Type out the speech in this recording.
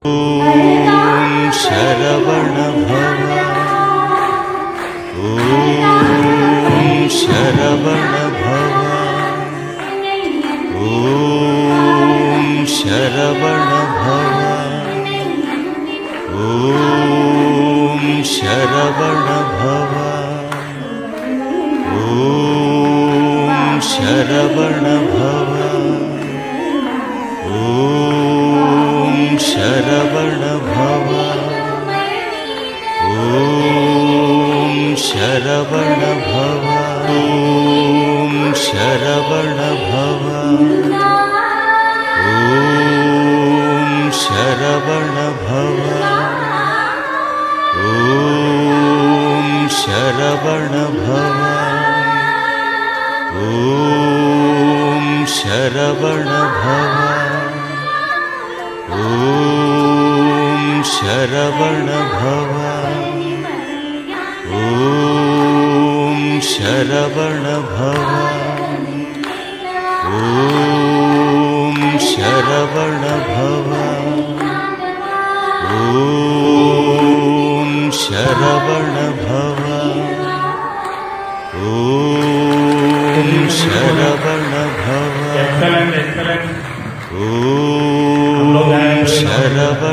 ॐ शरवण भव। ॐ शरवण भव। ॐ शरवण भव। ॐ शरवण भव। ॐ शरवण भव। ॐ शरवण भव। ॐ शरवण भव। ॐ शरवण भव। ॐ शरवण भव। ॐ शरवण भव। ॐ शरवण भव। ॐ शरवण भव। ॐ शरवण भव। ॐ शरवण भव। ॐ शरवण भव। ॐ शरवण भव। ॐ शरवण